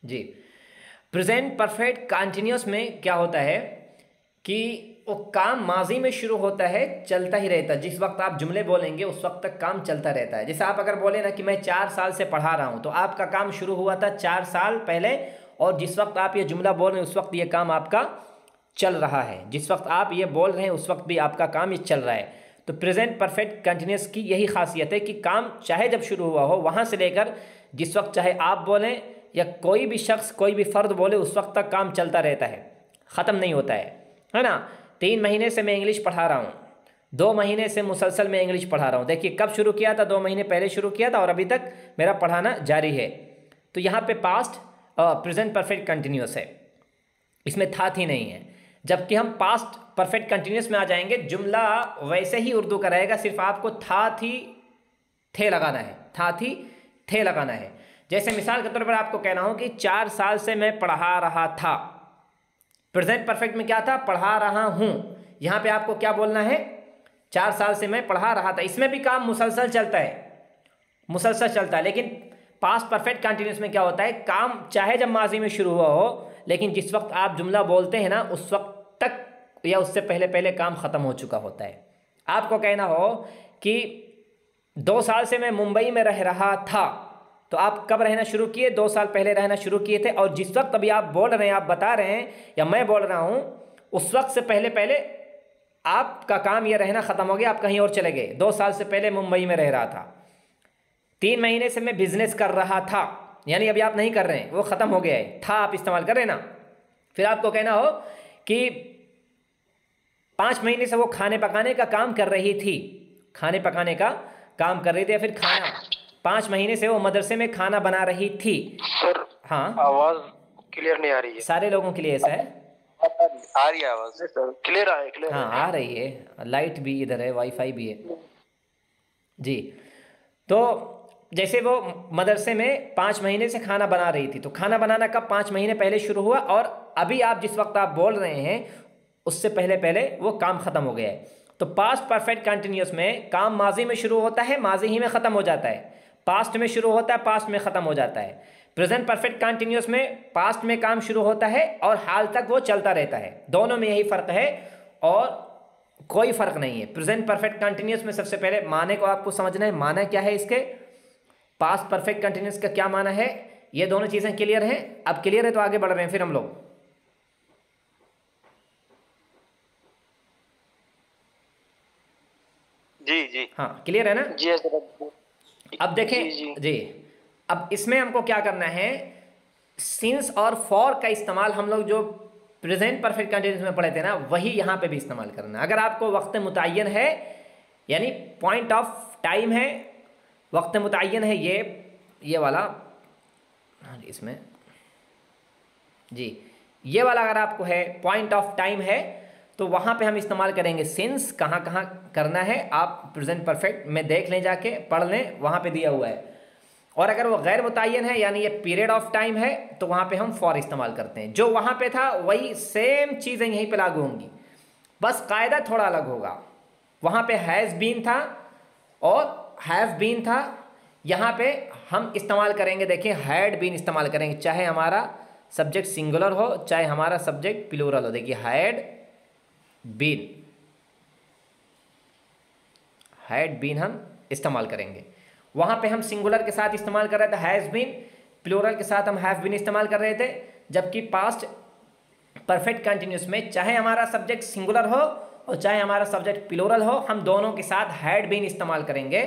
जी, present perfect continuous में क्या होता है कि वो काम माजी में शुरू होता है, चलता ही रहता है। जिस वक्त आप जुमले बोलेंगे उस वक्त तक काम चलता रहता है। जैसे आप अगर बोले ना कि मैं 4 साल से पढ़ा रहा हूँ, तो आपका काम शुरू हुआ था 4 साल पहले, और जिस वक्त आप ये जुमला बोल रहे हैं उस वक्त ये काम आपका चल रहा है। जिस वक्त आप ये बोल रहे हैं उस वक्त भी आपका काम ये चल रहा है। तो प्रेजेंट परफेक्ट कंटिन्यूस की यही खासियत है कि काम चाहे जब शुरू हुआ हो वहाँ से लेकर जिस वक्त चाहे आप बोलें या कोई भी शख्स, कोई भी फ़र्द बोले, उस वक्त तक काम चलता रहता है, ख़त्म नहीं होता है ना। 3 महीने से मैं इंग्लिश पढ़ा रहा हूँ, 2 महीने से मुसलसल मैं इंग्लिश पढ़ा रहा हूँ। देखिए कब शुरू किया था, 2 महीने पहले शुरू किया था और अभी तक मेरा पढ़ाना जारी है। तो यहाँ पे पास्ट प्रेजेंट परफेक्ट कंटिन्यूस है, इसमें था थी नहीं है। जबकि हम पास्ट परफेक्ट कंटिन्यूस में आ जाएंगे, जुमला वैसे ही उर्दू का रहेगा, सिर्फ आपको था थी थे लगाना है, था थी थे लगाना है। जैसे मिसाल के तौर पर आपको कहना हो कि 4 साल से मैं पढ़ा रहा था, प्रेजेंट परफेक्ट में क्या था, पढ़ा रहा हूं। यहां पे आपको क्या बोलना है, 4 साल से मैं पढ़ा रहा था। इसमें भी काम मुसलसल चलता है, मुसलसल चलता है। लेकिन पास्ट परफेक्ट कंटिन्यूस में क्या होता है, काम चाहे जब माजी में शुरू हुआ हो, लेकिन जिस वक्त आप जुमला बोलते हैं ना उस वक्त तक या उससे पहले पहले काम खत्म हो चुका होता है। आपको कहना हो कि 2 साल से मैं मुंबई में रह रहा था, तो आप कब रहना शुरू किए, 2 साल पहले रहना शुरू किए थे। और जिस वक्त अभी आप बोल रहे हैं, आप बता रहे हैं या मैं बोल रहा हूं, उस वक्त से पहले पहले आपका काम यह रहना ख़त्म हो गया, आप कहीं और चले गए। 2 साल से पहले मुंबई में रह रहा था। 3 महीने से मैं बिजनेस कर रहा था, यानी अभी आप नहीं कर रहे हैं, वो ख़त्म हो गया है, था आप इस्तेमाल कर रहे हैं ना। फिर आपको कहना हो कि 5 महीने से वो खाने पकाने का काम कर रही थी, खाने पकाने का काम कर रही थी, या फिर खाना 5 महीने से वो मदरसे में खाना बना रही थी। सर हाँ, आवाज क्लियर नहीं आ रही है। सारे लोगों के लिए ऐसा है। आ रही है आवाज सर, क्लियर आ क्लियर हाँ है। आ रही है, लाइट भी इधर है, वाईफाई भी है जी। तो जैसे वो मदरसे में 5 महीने से खाना बना रही थी, तो खाना बनाना कब, 5 महीने पहले शुरू हुआ, और अभी आप जिस वक्त आप बोल रहे हैं उससे पहले पहले वो काम ख़त्म हो गया है। तो पास्ट परफेक्ट कंटिन्यूस में काम माजी में शुरू होता है, माजी ही में ख़त्म हो जाता है। पास्ट में शुरू होता है, पास्ट में ख़त्म हो जाता है। प्रेजेंट परफेक्ट कंटिन्यूस में पास्ट में काम शुरू होता है और हाल तक वो चलता रहता है। दोनों में यही फ़र्क है और कोई फ़र्क नहीं है। प्रेजेंट परफेक्ट कंटिन्यूस में सबसे पहले माने को आपको समझना है, माना क्या है इसके, पास्ट परफेक्ट कंटिन्यूस का क्या माना है। ये दोनों चीज़ें क्लियर हैं। अब क्लियर है तो आगे बढ़ रहे हैं फिर हम लोग। जी जी हाँ क्लियर है ना। जी सर। अब देखें जी जी, अब इसमें हमको क्या करना है, सिंस और फॉर का इस्तेमाल हम लोग जो प्रेजेंट परफेक्ट कंटिन्यूस में पढ़े थे ना, वही यहाँ पे भी इस्तेमाल करना है। अगर आपको वक्त मुतय्यन है, यानी पॉइंट ऑफ टाइम है, वक्त मुतय्यन है, ये वाला, हाँ जी इसमें जी, ये वाला अगर आपको है, पॉइंट ऑफ टाइम है, तो वहाँ पे हम इस्तेमाल करेंगे सिंस। कहाँ कहाँ करना है आप प्रेजेंट परफेक्ट में देख लें, जाके पढ़ लें, वहाँ पे दिया हुआ है। और अगर वो गैर मुतय्यन है, यानी ये पीरियड ऑफ टाइम है, तो वहाँ पे हम फॉर इस्तेमाल करते हैं। जो वहाँ पे था वही सेम चीज़ें यहीं पे लागू होंगी, बस कायदा थोड़ा अलग होगा। वहाँ पे हैज़ बीन था और हैव बीन था, यहाँ पे हम इस्तेमाल करेंगे, देखिए हैड बीन इस्तेमाल करेंगे, चाहे हमारा सब्जेक्ट सिंगुलर हो चाहे हमारा सब्जेक्ट प्लूरल हो। देखिए हैड बीन हम इस्तेमाल करेंगे। वहाँ पे हम सिंगुलर के साथ इस्तेमाल कर रहे थे हैज़ बीन, प्लूरल के साथ हम हैव बीन इस्तेमाल कर रहे थे। जबकि पास्ट परफेक्ट कंटिन्यूस में चाहे हमारा सब्जेक्ट सिंगुलर हो और चाहे हमारा सब्जेक्ट प्लूरल हो, हम दोनों के साथ हैड बीन इस्तेमाल करेंगे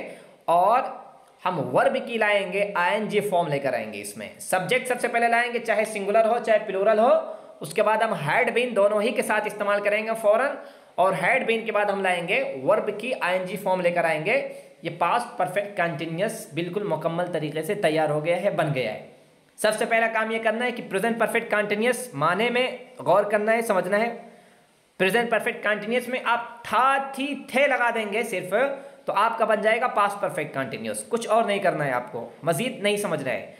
और हम वर्ब की लाएंगे, आईएनजी फॉर्म लेकर आएंगे। इसमें सब्जेक्ट सबसे पहले लाएंगे, चाहे सिंगुलर हो चाहे प्लूरल हो, उसके बाद हम हैड बीन दोनों ही के साथ इस्तेमाल करेंगे फौरन, और हैड बीन के बाद हम लाएंगे वर्ब की आईएनजी फॉर्म लेकर आएंगे। ये पास्ट परफेक्ट कंटिन्यूस बिल्कुल मुकम्मल तरीके से तैयार हो गया है, बन गया है। सबसे पहला काम ये करना है कि प्रेजेंट परफेक्ट कंटिन्यूस माने में गौर करना है, समझना है। प्रेजेंट परफेक्ट कंटिन्यूस में आप था थी थे लगा देंगे सिर्फ, तो आपका बन जाएगा पास्ट परफेक्ट कंटिन्यूस। कुछ और नहीं करना है आपको, मजीद नहीं समझना है।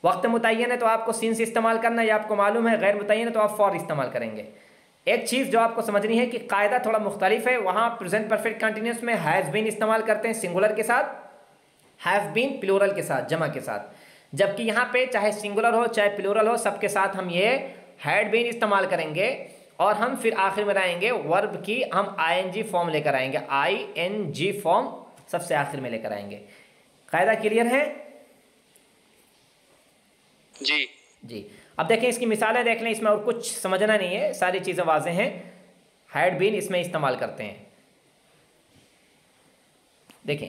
वक्त मुतय्यन है तो आपको सिंस इस्तेमाल करना है, ये आपको मालूम है। गैर मुतय्यन है तो आप फॉर इस्तेमाल करेंगे। एक चीज़ जो आपको समझनी है कि कायदा थोड़ा मुख्तलिफ है। वहाँ प्रेजेंट परफेक्ट कंटिन्यूस में हैज़ बीन इस्तेमाल करते हैं सिंगुलर के साथ, हैव बीन प्लूरल के साथ, जमा के साथ। जबकि यहाँ पे चाहे सिंगुलर हो चाहे प्लूरल हो, सबके साथ हम ये हैड बीन इस्तेमाल करेंगे। और हम फिर आखिर में आएंगे वर्ब की हम आईएनजी फॉर्म लेकर आएंगे, आईएनजी फॉर्म सबसे आखिर में लेकर आएंगे। कायदा क्लियर है? जी जी। अब देखें इसकी मिसालें देख लें, इसमें और कुछ समझना नहीं है, सारी चीज़ें वाज़ेह हैं। हैड बीन इसमें इस्तेमाल करते हैं। देखें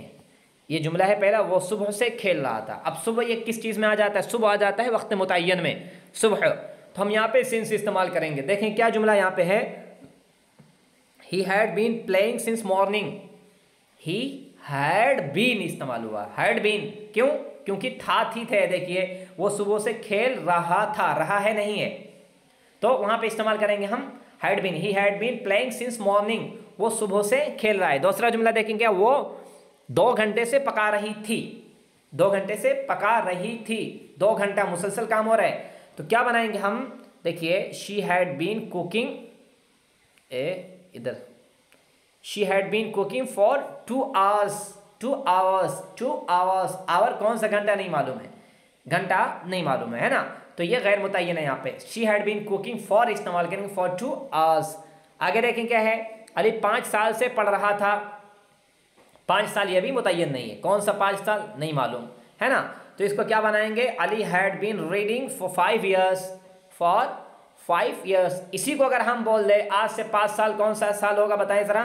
ये जुमला है पहला, वो सुबह से खेल रहा था। अब सुबह ये किस चीज़ में आ जाता है? सुबह आ जाता है वक्त मुतय्यन में, सुबह। तो हम यहाँ पे सिंस इस्तेमाल करेंगे। देखें क्या जुमला यहाँ पे है, he had been playing since morning. He had been इस्तेमाल हुआ, हैड बीन क्यों? क्योंकि था थी थे, देखिए वो सुबह से खेल रहा था, रहा है नहीं है, तो वहाँ पे इस्तेमाल करेंगे हम had been. He had been playing since morning, वो सुबह से खेल रहा है। दूसरा जुमला देखेंगे, वो 2 घंटे से पका रही थी, 2 घंटे से पका रही थी, 2 घंटा मुसलसल काम हो रहा है। तो क्या बनाएंगे हम? देखिए शी हैड बीन कुकिंग, इधर she had been cooking for 2 hours, 2 hours, 2 hours। Hour कौन सा घंटा नहीं मालूम है, घंटा नहीं मालूम है ना, तो ये गैर मुतय्यन है यहाँ पे। She had been cooking for इस्तेमाल करेंगे फॉर 2 hours। आगे देखें क्या है, अली 5 साल से पढ़ रहा था। 5 साल ये भी मुतय्यन नहीं है, कौन सा 5 साल नहीं मालूम है ना, तो इसको क्या बनाएंगे? Ali had been reading for 5 years, for 5 years। इसी को अगर हम बोल दें आज से 5 साल, कौन सा साल होगा बताएं जरा?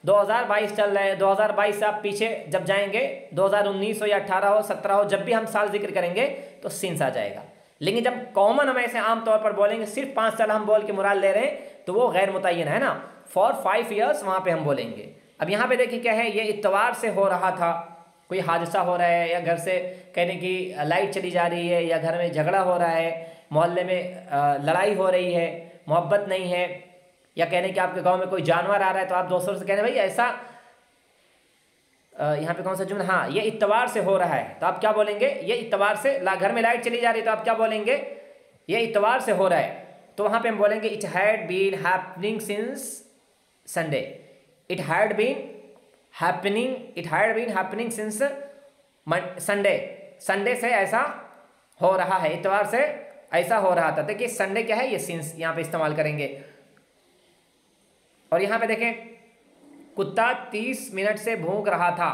2022 चल रहा है, 2022 से आप पीछे जब जाएंगे 2019 हो या 18 हो 17 हो, जब भी हम साल जिक्र करेंगे तो सिंस आ जाएगा। लेकिन जब कॉमन हम ऐसे आम तौर पर बोलेंगे, सिर्फ 5 साल हम बोल के मुराद ले रहे हैं, तो वो गैर मुतय्यन है ना। फॉर 5 years वहाँ पे हम बोलेंगे। अब यहाँ पे देखिए क्या है, ये इतवार से हो रहा था, कोई हादसा हो रहा है, या घर से कहने की लाइट चली जा रही है, या घर में झगड़ा हो रहा है, मोहल्ले में लड़ाई हो रही है, मोहब्बत नहीं है, या कहने कि आपके गांव में कोई जानवर आ रहा है, तो आप दोस्तों से कहने भाई ऐसा, यहाँ पे कौन सा जुमला, हाँ ये इतवार से हो रहा है, तो आप क्या बोलेंगे? ये इतवार से, घर में लाइट चली जा रही है, तो आप क्या बोलेंगे? ये इतवार से हो रहा है। तो वहाँ पे हम बोलेंगे it had been happening since Sunday. It had been happening, it had been happening since Sunday. Sunday से ऐसा हो रहा है, इतवार से ऐसा हो रहा था। देखिए संडे क्या है, ये सिंस यहाँ पे इस्तेमाल करेंगे। और यहाँ पे देखें, कुत्ता 30 मिनट से भौंक रहा था।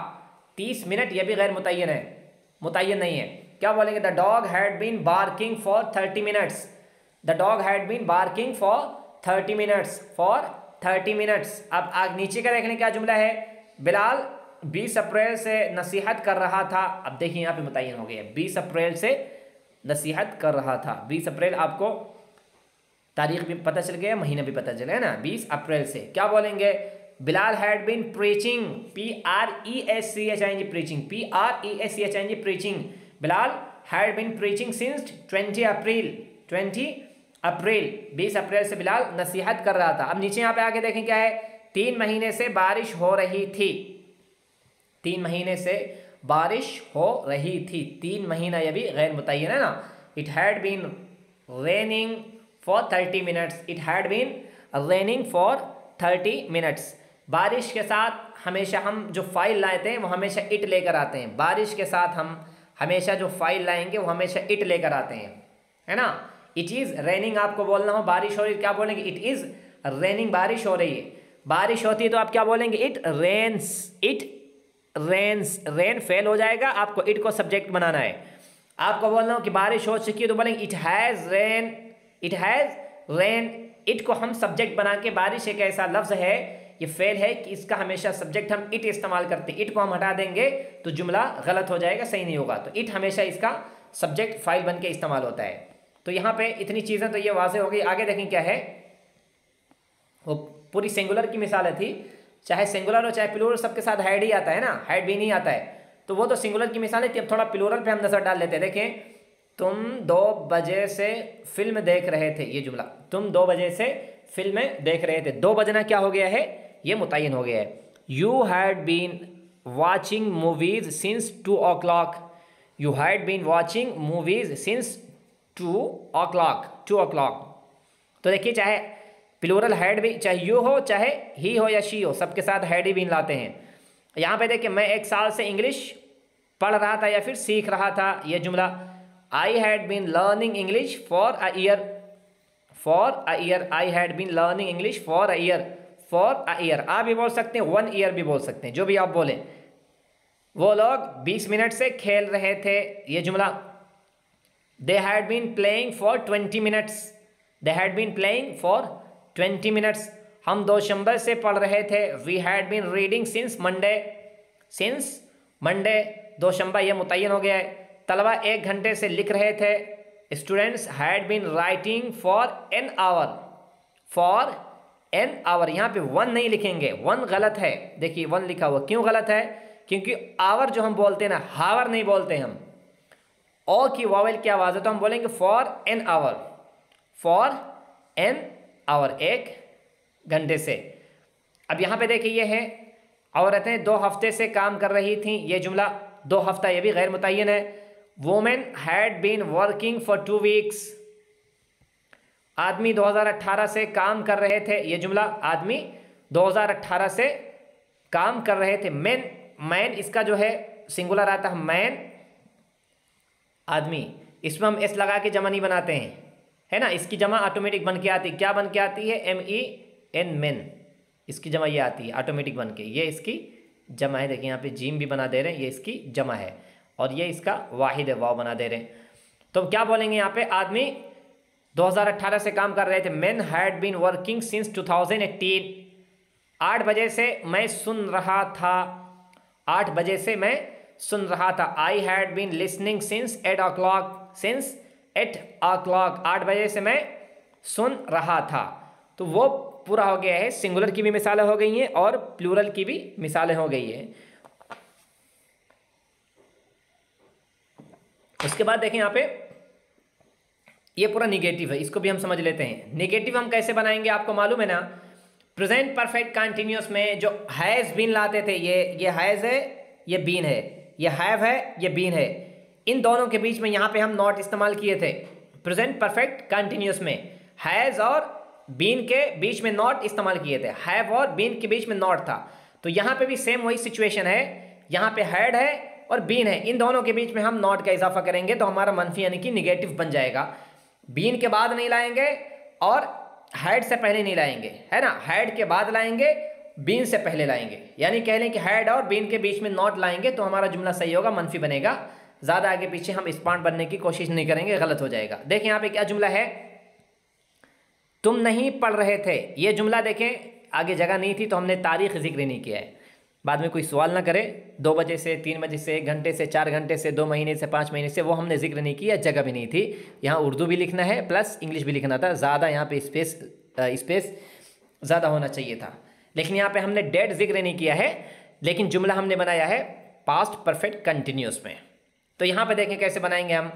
30 मिनट ये भी गैर मुतय्यन है, मुतय्यन नहीं है। क्या बोलेंगे? The dog had been barking for 30 minutes। The dog had been barking for 30 minutes, for 30 minutes। अब आग नीचे का देखने क्या जुमला है, बिलाल 20 अप्रैल से नसीहत कर रहा था। अब देखिए यहाँ पे मुतय्यन हो गया, 20 अप्रैल से नसीहत कर रहा था। 20 अप्रैल आपको तारीख भी पता चल गया, महीना भी पता चला है ना, 20 अप्रैल से। क्या बोलेंगे? Bilal had been preaching, PREACHING, preaching, PREACHING, preaching. Bilal had been preaching since 20 April, 20 April, 20 अप्रैल से बिलाल नसीहत कर रहा था। अब नीचे यहाँ पे आके देखें क्या है, 3 महीने से बारिश हो रही थी। 3 महीने से बारिश हो रही थी, 3 महीना ये भी गैर मुतय्यन है ना। It had been raining for 30 minutes। It had been raining for 30 minutes। बारिश के साथ हमेशा हम जो फाइल लाते हैं वो हमेशा इट लेकर आते हैं। बारिश के साथ हम हमेशा जो फाइल लाएंगे वो हमेशा इट लेकर आते हैं, है ना। इट इज़ रेनिंग आपको बोलना हो, बारिश हो रही, क्या बोलेंगे? इट इज़ रेनिंग, बारिश हो रही है। बारिश होती है तो आप क्या बोलेंगे? It rains, it rains. Rain fail हो जाएगा, आपको इट को सब्जेक्ट बनाना है। आपको बोलना हो कि बारिश हो चुकी है तो बोलेंगे it has rain, it has rain. It को हम सब्जेक्ट बना के, बारिश एक ऐसा लफ्ज़ है, ये फेल है कि इसका हमेशा सब्जेक्ट हम इट इस्तेमाल करते हैं। इट को हम हटा देंगे तो जुमला गलत हो जाएगा, सही नहीं होगा। तो इट हमेशा इसका सब्जेक्ट फाइल बन के इस्तेमाल होता है। तो यहाँ पे इतनी चीज़ें तो ये वाज़े हो गई। आगे देखें क्या है, वो पूरी सिंगुलर की मिसालें थी, चाहे सिंगुलर हो चाहे प्लूरल, सबके साथ हैड ही आता है ना, हैड भी नहीं आता है। तो वो तो सिंगुलर की मिसालें थी। अब थोड़ा प्लूरल पे हम नज़र डाल लेते हैं। देखें, तुम 2 बजे से फिल्म देख रहे थे, ये जुमला, तुम 2 बजे से फिल्म देख रहे थे। 2 बजना क्या हो गया है, ये मुतय्यन हो गया है। You had been watching movies since 2 o'clock। You had been watching movies since 2 o'clock, 2 o'clock। तो देखिए, चाहे प्लूरल हैड भी, चाहे यू हो चाहे ही हो या शी हो, सबके साथ हैड ही बीन लाते हैं। यहाँ पे देखिए, मैं 1 साल से इंग्लिश पढ़ रहा था या फिर सीख रहा था, ये जुमला। I had been learning English for a year, for a year, I had been learning English for a year, for a year आप भी बोल सकते हैं, 1 ईयर भी बोल सकते हैं, जो भी आप बोलें। वो लोग 20 मिनट से खेल रहे थे, ये जुमला। They had been playing for 20 minutes, they had been playing for 20 minutes. हम दोशंबे से पढ़ रहे थे, we had been reading since Monday, since Monday, दोशंबा ये मुतय्यन हो गया है। तलबा 1 घंटे से लिख रहे थे, students had been writing for an hour, for an hour. यहाँ पे 1 नहीं लिखेंगे, 1 गलत है, देखिए 1 लिखा हुआ, क्यों गलत है? क्योंकि आवर जो हम बोलते हैं ना, हावर नहीं बोलते हम, ओ की वावल की आवाज़ है, तो हम बोलेंगे for an hour, for an our, 1 घंटे से। अब यहाँ पे देखिए ये है, औरतें 2 हफ्ते से काम कर रही थीं, ये जुमला 2 हफ्ता, ये भी गैर मुतय्यन है। Women had been working for 2 weeks, आदमी 2018 से काम कर रहे थे, ये जुमला आदमी 2018 से काम कर रहे थे। मैन, मैन इसका जो है सिंगुलर आता है, मैन आदमी, इसमें हम एस लगा के जमा नहीं बनाते हैं, है ना, इसकी जमा ऑटोमेटिक बन के आती है। क्या बन के आती है? MEN, मैन, इसकी जमा ये आती है ऑटोमेटिक बन के, ये इसकी जमा है। देखिए यहाँ पे जीम भी बना दे रहे हैं, ये इसकी जमा है, और ये इसका वाहिद है, वाव बना दे रहे हैं। तो क्या बोलेंगे यहाँ पे? आदमी 2018 से काम कर रहे थे। Man had been working since 2018, 8 बजे से मैं सुन रहा था, 8 बजे से मैं सुन रहा था। I had been listening since 8 o'clock, since 8 o'clock, 8 बजे से मैं सुन रहा था। तो वो पूरा हो गया है, सिंगुलर की भी मिसालें हो गई हैं और प्लूरल की भी मिसालें हो गई हैं। उसके बाद देखें यहाँ पे, ये पूरा निगेटिव है, इसको भी हम समझ लेते हैं। निगेटिव हम कैसे बनाएंगे, आपको मालूम है ना, प्रेजेंट परफेक्ट कंटिन्यूअस में जो हैज़ बीन लाते थे, ये हैज़ है, ये बीन है, ये हैव है, ये बीन है, इन दोनों के बीच में यहाँ पे हम नॉट इस्तेमाल किए थे। प्रेजेंट परफेक्ट कंटिन्यूअस में हैज़ और बीन के बीच में नॉट इस्तेमाल किए थे, हैव और बीन के बीच में नॉट था। तो यहाँ पे भी सेम वही सिचुएशन है, यहाँ पे हैड है और बीन है, इन दोनों के बीच में हम नॉट का इजाफा करेंगे, तो हमारा मनफी यानी कि निगेटिव बन जाएगा। बीन के बाद नहीं लाएंगे और हैड से पहले नहीं लाएंगे, है ना, हैड के बाद लाएंगे, बीन से पहले लाएंगे, यानी कह लें कि हैड और बीन के बीच में नॉट लाएंगे तो हमारा जुमला सही होगा, मनफी बनेगा। ज़्यादा आगे पीछे हम स्मार्ट बनने की कोशिश नहीं करेंगे, गलत हो जाएगा। देखें यहाँ पे क्या जुमला है, तुम नहीं पढ़ रहे थे, ये जुमला देखें, आगे जगह नहीं थी तो हमने तारीख जिक्र नहीं किया है। बाद में कोई सवाल ना करे, 2 बजे से 3 बजे से 1 घंटे से 4 घंटे से 2 महीने से 5 महीने से, वो हमने जिक्र नहीं किया, जगह भी नहीं थी। यहाँ उर्दू भी लिखना है प्लस इंग्लिश भी लिखना था, ज़्यादा यहाँ पे स्पेस ज़्यादा होना चाहिए था, लेकिन यहाँ पे हमने डेट जिक्र नहीं किया है, लेकिन जुमला हमने बनाया है पास्ट परफेक्ट कंटिन्यूस में। तो यहाँ पे देखें कैसे बनाएंगे हम,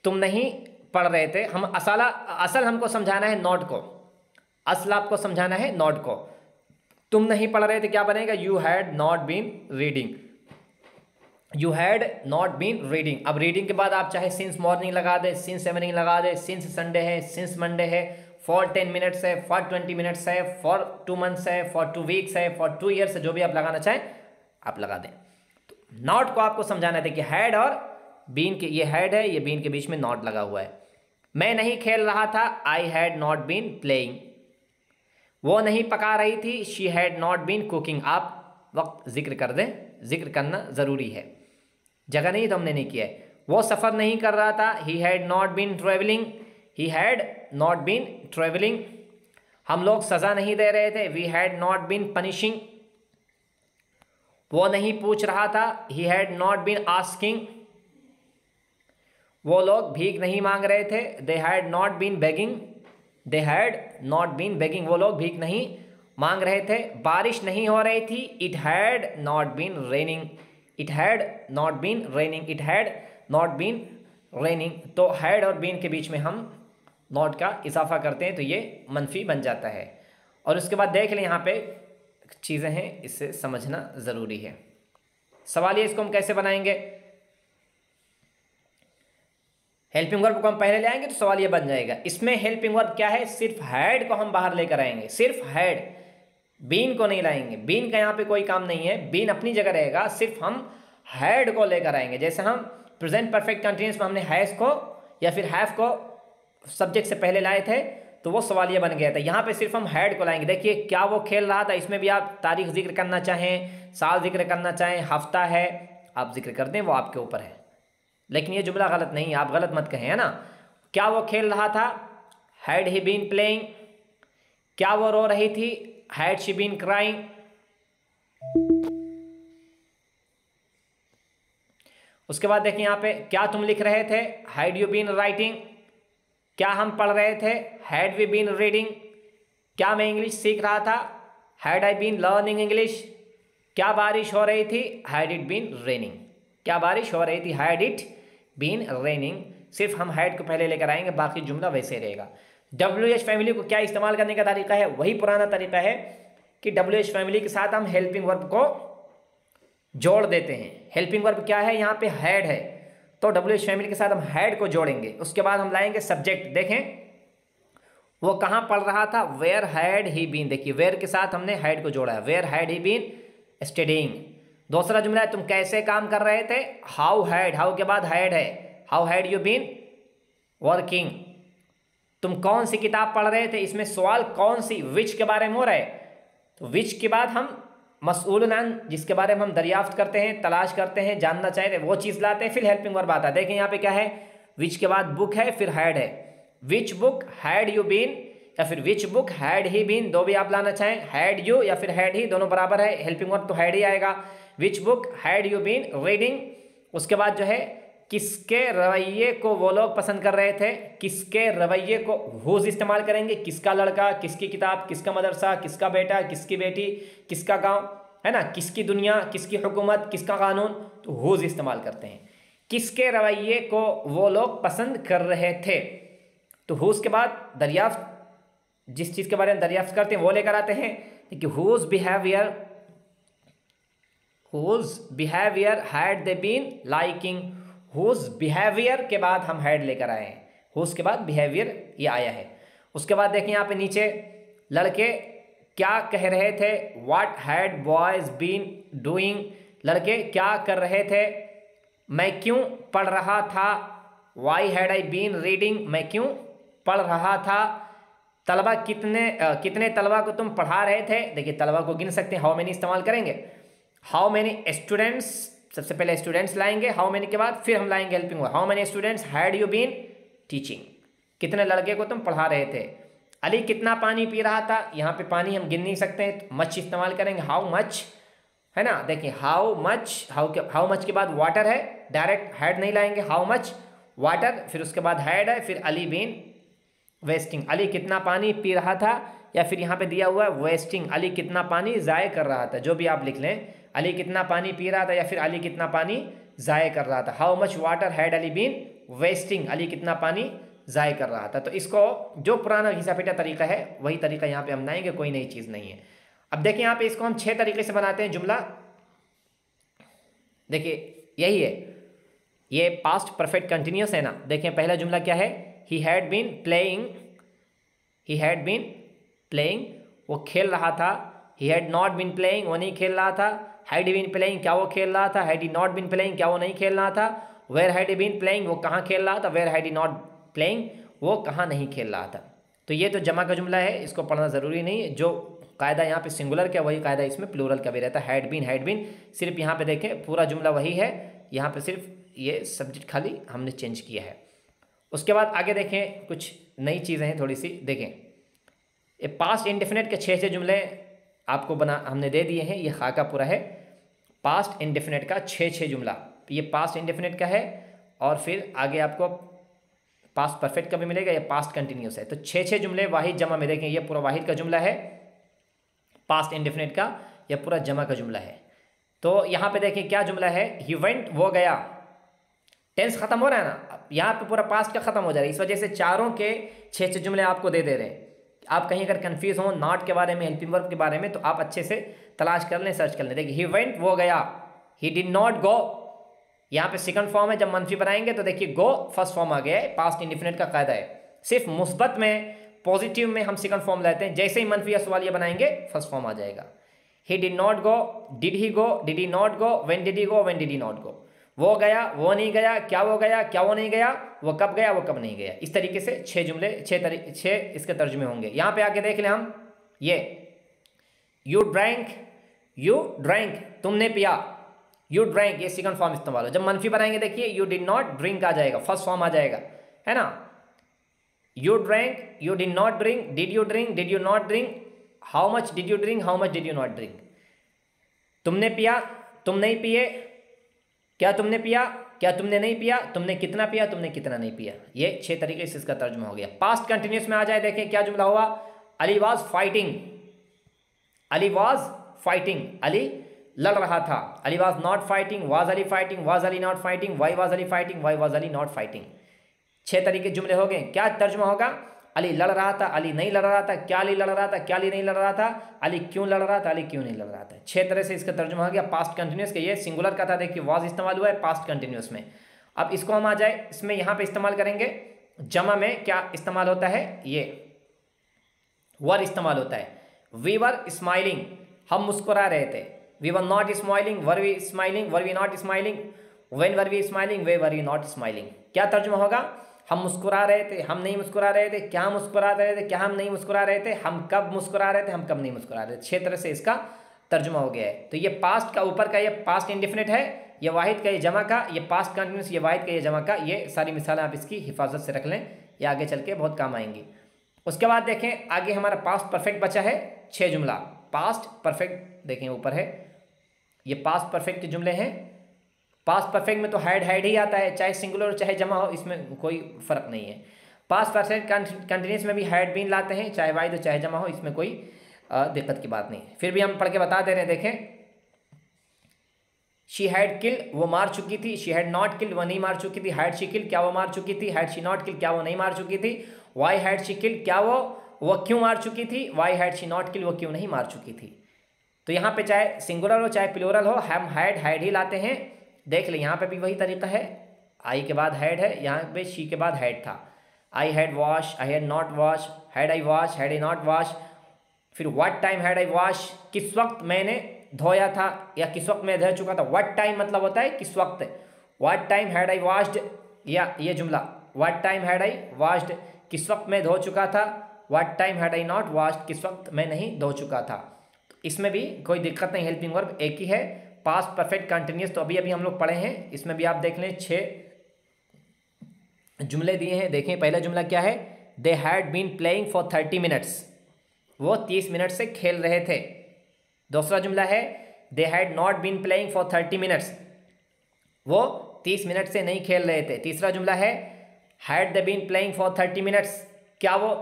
तुम नहीं पढ़ रहे थे, हम असल हमको समझाना है नॉट को, असल आपको समझाना है नॉट को। तुम नहीं पढ़ रहे थे क्या बनेगा, you had not been reading, you had not been reading. अब रीडिंग के बाद आप चाहे सिंस मॉर्निंग लगा दे, सिंस इवनिंग लगा दे, सिंस संडे है, सिंस मंडे है, फॉर 10 मिनट्स है, फॉर 20 मिनट्स है, फॉर 2 मंथ्स है, फॉर 2 वीक्स है, फॉर 2 ईयर्स है, जो भी आप लगाना चाहें आप लगा दें। तो नॉट को आपको समझाना है कि हैड और बीन के, ये हैड है, ये बीन के बीच में नॉट लगा हुआ है। मैं नहीं खेल रहा था, I had not been playing. वो नहीं पका रही थी, she had not been cooking. आप वक्त जिक्र कर दें, जिक्र करना ज़रूरी है, जगह नहीं तो हमने नहीं किया है। वो सफ़र नहीं कर रहा था, he had not been travelling, he had not been travelling. हम लोग सज़ा नहीं दे रहे थे, we had not been punishing. वो नहीं पूछ रहा था, he had not been asking. वो लोग भीख नहीं मांग रहे थे, they had not been begging, they had not been begging. वो लोग भीख नहीं मांग रहे थे। बारिश नहीं हो रही थी, it had not been raining, it had not been raining, it had not been raining. तो हैड और बीन के बीच में हम नॉट का इजाफा करते हैं तो ये मनफी बन जाता है। और उसके बाद देख लें यहाँ पे चीज़ें हैं, इससे समझना ज़रूरी है। सवाल ये, इसको हम कैसे बनाएंगे, हेल्पिंग वर्ब को हम पहले ले आएंगे तो सवाल ये बन जाएगा। इसमें हेल्पिंग वर्ब क्या है, सिर्फ हैड को हम बाहर लेकर आएंगे, सिर्फ हैड, बीन को नहीं लाएंगे। बीन का यहाँ पे कोई काम नहीं है, बीन अपनी जगह रहेगा, सिर्फ हम हैड को लेकर आएंगे। जैसे हम प्रेजेंट परफेक्ट कंटिन्यूस में हमने हैज़ को या फिर हैव को सब्जेक्ट से पहले लाए थे तो वो सवालिया बन गया था। यहाँ पे सिर्फ हम हैड को लाएंगे। देखिए क्या वो खेल रहा था, इसमें भी आप तारीख जिक्र करना चाहें, साल जिक्र करना चाहें, हफ्ता है, आप जिक्र कर दें, वो आपके ऊपर है। लेकिन ये जुमला गलत नहीं है, आप गलत मत कहें, है ना। क्या वो खेल रहा था, हैड ही बीन प्लेइंग। क्या वो रो रही थी, हैड शी बीन क्राइंग। उसके बाद देखिए यहाँ पे क्या तुम लिख रहे थे, हैड यू बीन राइटिंग। क्या हम पढ़ रहे थे, हैड वी बीन रीडिंग। क्या मैं इंग्लिश सीख रहा था, had I been learning English. क्या बारिश हो रही थी, हैड इट बीन रेनिंग। क्या बारिश हो रही थी, हैड इट बीन रेनिंग। सिर्फ हम हैड को पहले लेकर आएंगे, बाकी जुमला वैसे रहेगा। WH फैमिली को क्या इस्तेमाल करने का तरीका है, वही पुराना तरीका है कि WH फैमिली के साथ हम हेल्पिंग वर्ब को जोड़ देते हैं। हेल्पिंग वर्ब क्या है, यहाँ पे हैड है, तो WH फैमिली के साथ हम हैड को जोड़ेंगे। उसके बाद हम लाएंगे सब्जेक्ट। देखें वो कहाँ पढ़ रहा था, वेयर हैड ही बीन। देखिए वेयर के साथ हमने हैड को जोड़ा है, where had he been studying. दूसरा जुमला है, तुम कैसे काम कर रहे थे, हाउ हैड। हाउ के बाद हैड है, how had you been working. तुम कौन सी किताब पढ़ रहे थे, इसमें सवाल कौन सी, विच के बारे में हो रहा है, तो विच के बाद हम मसऊलन अन, जिसके बारे में हम दरियाफ्त करते हैं, तलाश करते हैं, जानना चाहते हैं, वो चीज़ लाते हैं, फिर हेल्पिंग वर्ब आता है। देखें यहाँ पे क्या है, विच के बाद बुक है, फिर हैड है। Which book had you been या फिर which book had he been, दो भी आप लाना चाहें, हैड यू या फिर हैड ही, दोनों बराबर है। हेल्पिंग वर्ब तो हैड ही आएगा। Which book had you been reading. उसके बाद जो है, किसके रवैये को वो लोग पसंद कर रहे थे, किसके रवैये को हुज इस्तेमाल करेंगे, किसका लड़का, किसकी किताब, किसका मदरसा, किसका बेटा, किसकी बेटी, किसका गांव, है ना, किसकी दुनिया, किसकी हुकूमत, किसका कानून, तो हुज इस्तेमाल करते हैं। किसके रवैये को वो लोग पसंद कर रहे थे, तो हुज के बाद दरियाफ्त, जिस चीज़ के बारे में दरियाफ्त करते हैं वो लेकर आते हैं। देखिए whose behaviour had they been liking. Whose behaviour के बाद हम हैड लेकर आए हैं, हुज के बाद बिहेवियर ये आया है। उसके बाद देखें यहाँ पे नीचे, लड़के क्या कह रहे थे, what had boys been doing. लड़के क्या कर रहे थे, मैं क्यों पढ़ रहा था, why had I been reading, मैं क्यों पढ़ रहा था। तलबा कितने तलबा को तुम पढ़ा रहे थे। देखिए तलबा को गिन सकते हैं, हाउ मैनी इस्तेमाल करेंगे। हाउ मैनी स्टूडेंट्स, सबसे पहले स्टूडेंट्स लाएंगे, हाउ मैनी के बाद फिर हम लाएंगे helping verb. How many students had you been teaching, कितने लड़के को तुम पढ़ा रहे थे। अली कितना पानी पी रहा था, यहाँ पे पानी हम गिन नहीं सकते हैं, तो मच इस्तेमाल करेंगे, हाउ मच, है ना। देखिए हाउ मच, हाउ मच के बाद वाटर है, डायरेक्ट हैड नहीं लाएंगे, हाउ मच वाटर, फिर उसके बाद हैड है, फिर अली बीन वेस्टिंग। अली कितना पानी पी रहा था, या फिर यहाँ पे दिया हुआ है वेस्टिंग, अली कितना पानी ज़ाय कर रहा था, जो भी आप लिख लें, अली कितना पानी पी रहा था या फिर अली कितना पानी ज़ाय कर रहा था। How much water had Ali been wasting, Ali कितना पानी ज़ाय कर रहा था। तो इसको जो पुराना घिसा पिटा तरीका है वही तरीका यहाँ पे हम लाएंगे, कोई नई चीज़ नहीं है। अब देखिए यहाँ पे इसको हम 6 तरीके से बनाते हैं जुमला। देखिए यही है, ये पास्ट परफेक्ट कंटिन्यूस है ना। देखिए पहला जुमला क्या है, he had been playing, he had been playing, वो खेल रहा था। He had not been playing, वो नहीं खेल रहा था। हैड ही बीन प्लेइंग, क्या वो खेल रहा था। Had he not been playing, क्या वो नहीं खेल रहा था। Where had he been playing, वो कहाँ खेल रहा था। Where had he not playing, वो कहाँ नहीं खेल रहा था। तो ये तो जमा का जुमला है, इसको पढ़ना ज़रूरी नहीं है। जो कायदा यहाँ पे सिंगुलर का वही कायदा इसमें प्लूरल का भी रहता है। हैड बीन सिर्फ यहाँ पे देखें पूरा जुमला वही है, यहाँ पे सिर्फ ये सब्जेक्ट खाली हमने चेंज किया है। उसके बाद आगे देखें, कुछ नई चीज़ें हैं थोड़ी सी। देखें ये पास्ट इंडेफिनेट के 6 जुमले आपको हमने दे दिए हैं। ये खाका पूरा है पास्ट इंडेफिनेट का 6 जुमला। ये पास्ट इंडेफिनेट का है और फिर आगे आपको पास्ट परफेक्ट का भी मिलेगा, ये पास्ट कंटिन्यूस है। तो 6 जुमले वाहिद जमा में। देखें ये पूरा वाहिद का जुमला है, पास्ट इंडेफिनेट का यह पूरा जमा का जुमला है। तो यहाँ पे देखें क्या जुमला है, ही वेंट, वो गया। टेंस खत्म हो रहा है ना, यहाँ पे पूरा पास्ट का खत्म हो जा रहा है। इस वजह से चारों के 6 जुमले आपको दे रहे हैं। आप कहीं अगर कंफ्यूज हो नॉट के बारे में, हेल्पिंग वर्ब के बारे में, तो आप अच्छे से तलाश कर लें, सर्च कर लें। देखिए ही वेंट, वो गया। ही डिड नॉट गो, यहाँ पे सेकंड फॉर्म है। जब मनफी बनाएंगे तो देखिए गो फर्स्ट फॉर्म आ गया है। पास्ट इंडेफिनिट का कायदा है, सिर्फ मुस्बत में पॉजिटिव में हम सेकंड फॉर्म लेते हैं। जैसे ही मनफी या सवालिया बनाएंगे फर्स्ट फॉर्म आ जाएगा। He did not go, did he go, did he not go, when did he go, when did he not go. वो गया, वो नहीं गया, क्या वो गया, क्या वो नहीं गया, वो कब गया, वो कब नहीं गया। इस तरीके से 6 जुमले, 6 इसके तर्जुमे होंगे। यहाँ पे आके देख लें हम, ये यू ड्रैंक, तुमने पिया, यू ड्रैंक, ये सेकंड फॉर्म इस्तेमाल हो। जब मनफी बनाएंगे देखिए यू डिड नॉट ड्रिंक आ जाएगा, फर्स्ट फॉर्म आ जाएगा, है ना। You drank, you did not drink, did you not drink, how much did you drink, how much did you not drink. तुमने पिया, तुम नहीं पिए, क्या तुमने पिया, क्या तुमने नहीं पिया, तुमने कितना पिया, तुमने कितना नहीं पिया। ये 6 तरीके से इसका तर्जुमा हो गया। पास्ट कंटिन्यूस में आ जाए, देखें क्या जुमला हुआ, Ali was fighting, Ali was fighting, Ali लड़ रहा था। Ali was not fighting, was Ali fighting, was Ali not fighting, why was Ali fighting, why was Ali not fighting. 6 तरीके जुमले हो गए। क्या तर्जुमा होगा, अली लड़ रहा था, अली नहीं लड़ रहा था, क्या अली लड़ रहा था, क्या अली नहीं लड़ रहा था, अली क्यों लड़ रहा था, अली क्यों नहीं लड़ रहा था। 6 तरह से इसका तर्जुमा हो गया पास्ट कंटिन्यूस के। ये सिंगुलर का था, देखिए वॉज इस्तेमाल हुआ है पास्ट कंटिन्यूस में। अब इसको हम आ जाए, इसमें यहाँ पे इस्तेमाल करेंगे जमा में क्या इस्तेमाल होता है, ये वर इस्तेमाल होता है। वी वर स्माइलिंग, हम मुस्कुरा रहे थे। We were not smiling, were we smiling, were we not smiling, when were we smiling, why were we not smiling. क्या तर्जुमा होगा, हम मुस्कुरा रहे थे, हम नहीं मुस्कुरा रहे थे, क्या मुस्कुरा रहे थे, क्या हम नहीं मुस्कुरा रहे थे, हम कब मुस्कुरा रहे थे, हम कब नहीं मुस्कुरा रहे थे। 6 तरह से इसका तर्जुमा हो गया है। तो ये पास्ट का ऊपर का ये पास्ट इंडिफिनिट है, ये वाहिद का ये जमा का, ये पास्ट कंटिन्यूस, ये वाहिद का ये जमा का। ये सारी मिसालें आप इसकी हिफाजत से रख लें, ये आगे चल के बहुत काम आएंगी। उसके बाद देखें आगे हमारा पास्ट परफेक्ट बचा है 6 जुमला। पास्ट परफेक्ट देखें ऊपर है, ये पास्ट परफेक्ट के जुमले हैं। पास्ट परफेक्ट में तो हैड ही आता है, चाहे सिंगुलर और चाहे जमा हो, इसमें कोई फ़र्क नहीं है। पास्ट परफेक्ट कंटिन्यूस में भी हैड बीन लाते हैं, चाहे वाहिद हो चाहे जमा हो, इसमें कोई दिक्कत की बात नहीं है। फिर भी हम पढ़ के बता दे रहे हैं, देखें शी हैड किल्ड, वो मार चुकी थी। शी हैड नॉट किल्ड, वो नहीं मार चुकी थी। हैड शी किल्ड, क्या वो मार चुकी थी। हैड शी नॉट किल्ड, क्या वो नहीं मार चुकी थी। वाई हैड शी किल्ड, क्या वो क्यों मार चुकी थी। Why had she not killed, वो क्यों नहीं मार चुकी थी। तो यहाँ पे चाहे सिंगुलर हो चाहे प्लूरल हो, हम हैड ही लाते हैं। देख ले यहाँ पे भी वही तरीका है, आई के बाद हैड है, यहाँ पे शी के बाद हैड था। I had wash, I had not wash, had I wash, had I not wash. फिर what time had I wash, किस वक्त मैंने धोया था या किस वक्त मैं धो चुका था। व्हाट टाइम मतलब होता है किस वक्त। What time had I washed, या ये जुमला what time had I washed, किस वक्त मैं धो चुका था। What time had I not washed, किस वक्त मैं नहीं धो चुका था। तो इसमें भी कोई दिक्कत नहीं, हेल्पिंग वर्ब एक ही है। पास्ट परफेक्ट कंटिन्यूस तो अभी हम लोग पढ़े हैं, इसमें भी आप देख लें 6 जुमले दिए हैं। देखें पहला जुमला क्या है, they had been playing for 30 minutes, वो 30 मिनट से खेल रहे थे। दूसरा जुमला है they had not been playing for 30 minutes, वो 30 मिनट से नहीं खेल रहे थे। तीसरा जुमला है had they been playing for 30 minutes, क्या वो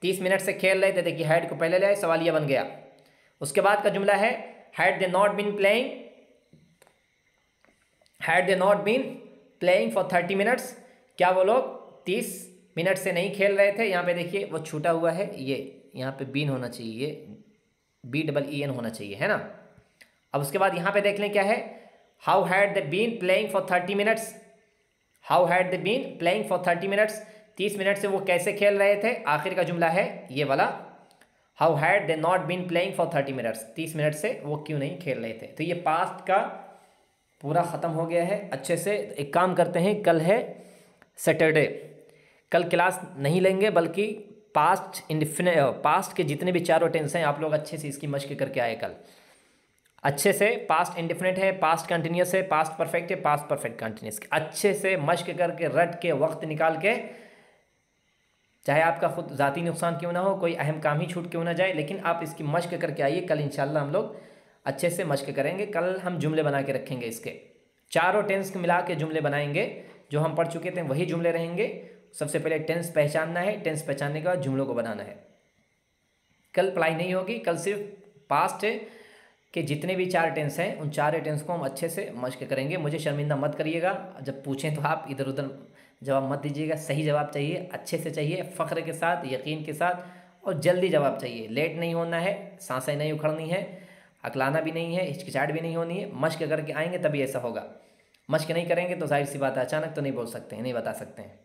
30 मिनट से खेल रहे थे। देखिए हैड को पहले ले आए, सवालिया बन गया। उसके बाद का जुमला है had they not been playing, had they not been playing for 30 minutes, क्या वो लोग 30 मिनट से नहीं खेल रहे थे। यहाँ पे देखिए वो छूटा हुआ है, ये यहाँ पे बीन होना चाहिए, BEEN होना चाहिए, है ना। अब उसके बाद यहाँ पे देख लें क्या है, how had they been playing for 30 minutes, how had they been playing for 30 minutes, 30 minute से वो कैसे खेल रहे थे। आखिर का जुमला है ये वाला, how had they not been playing for 30 minutes, 30 minute से वो क्यों नहीं खेल रहे थे। तो ये पास्ट का पूरा ख़त्म हो गया है अच्छे से। एक काम करते हैं, कल है सैटरडे, कल क्लास नहीं लेंगे, बल्कि पास्ट इंडिफिनिट, पास्ट के जितने भी 4 टेंस हैं आप लोग अच्छे से इसकी मश्क करके आए कल अच्छे से। पास्ट इंडिफिनिट है, पास्ट कंटिन्यूस है, पास्ट परफेक्ट है, पास्ट परफेक्ट कंटिन्यूस, अच्छे से मश्क करके रट के वक्त निकाल के, चाहे आपका खुद ज़ाती नुकसान क्यों ना हो, कोई अहम काम ही छूट क्यों ना जाए, लेकिन आप इसकी मश्क करके आइए। कल इंशाल्लाह हम लोग अच्छे से मश्क करेंगे। कल हम जुमले बना के रखेंगे, इसके 4 टेंस के मिला के जुमले बनाएंगे। जो हम पढ़ चुके थे वही जुमले रहेंगे। सबसे पहले टेंस पहचानना है, टेंस पहचानने के बाद जुमलों को बनाना है। कल पढ़ाई नहीं होगी, कल सिर्फ पास्ट के जितने भी 4 टेंस हैं उन 4 टेंस को हम अच्छे से मश्क करेंगे। मुझे शर्मिंदा मत करिएगा, जब पूछें तो आप इधर उधर जवाब मत दीजिएगा। सही जवाब चाहिए, अच्छे से चाहिए, फ़ख्र के साथ, यकीन के साथ, और जल्दी जवाब चाहिए। लेट नहीं होना है, सांसें नहीं उखड़नी है, अकलाना भी नहीं है, हिचकिचाहट भी नहीं होनी है। मश्क करके आएंगे तभी ऐसा होगा। मश्क नहीं करेंगे तो जाहिर सी बात है अचानक तो नहीं बोल सकते हैं, नहीं बता सकते हैं।